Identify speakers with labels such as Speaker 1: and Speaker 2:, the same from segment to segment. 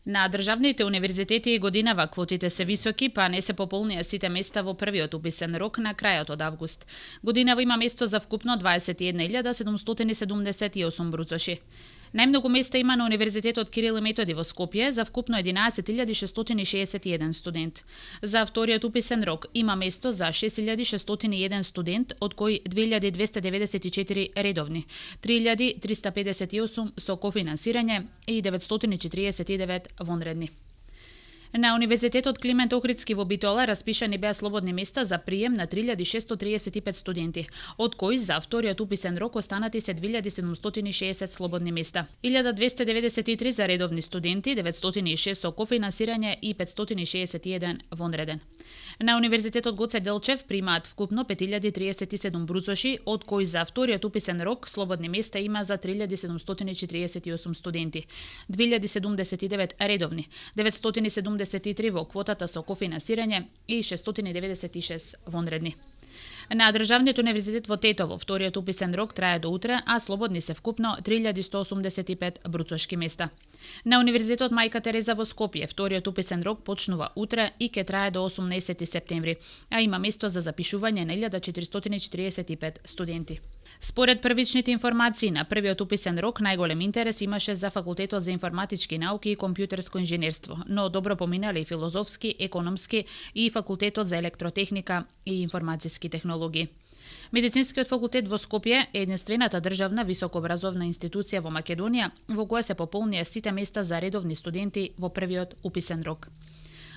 Speaker 1: На државните универзитети годинава квотите се високи, па не се пополнија сите места во првиот уписен рок на крајот од август. Годинава има место за вкупно 21.778 бруцоши. Најмногу места има на Универзитетот Кирил и Методи во Скопје за вкупно 11.661 студент. За вториот уписен рок има место за 6.601 студент, од кои 2.294 редовни, 3.358 со кофинансирање и 949 вонредни. На Универзитетот Климент Охридски во Битола распишани беа слободни места за прием на 3.635 студенти, од кои за вториот уписен рок останати се 2.760 слободни места. 1.293 за редовни студенти, 906 со кофинансирање и 561 вонреден. На Универзитетот Гоце Делчев примаат вкупно 5.037 бруцоши, од кои за вториот уписен рок слободни места има за 3.748 студенти, 2.079 редовни, 973 во квотата со кофинансирање и 696 вонредни. На Државниот универзитет во Тетово вториот уписен рок трае до утре, а слободни се вкупно 3.185 бруцошки места. На Универзитетот Мајка Тереза во Скопје вториот уписен рок почнува утре и ќе трае до 18 септември, а има место за запишување на 1.445 студенти. Според првичните информации на првиот уписен рок најголем интерес имаше за Факултетот за информатички науки и компјутерско инженерство, но добро поминале и филозофски, економски и Факултетот за електротехника и информациски технологии. Медицинскиот факултет во Скопје е единствената државна високообразовна институција во Македонија во која се пополнија сите места за редовни студенти во првиот уписен рок.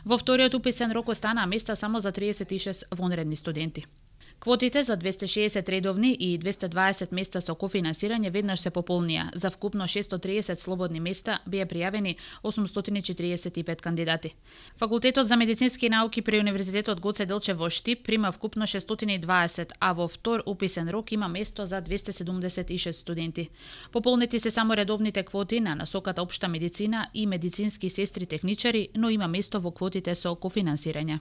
Speaker 1: Во вториот уписен рок останаа места само за 36 вонредни студенти. Квотите за 260 редовни и 220 места со кофинансирање веднаш се пополнија. За вкупно 630 слободни места беа пријавени 845 кандидати. Факултетот за медицински науки при Универзитетот Гоце Делчев во Штип прима вкупно 620, а во втор уписен рок има место за 276 студенти. Пополнети се само редовните квоти на насоката општа медицина и медицински сестри техничари, но има место во квотите со кофинансирање.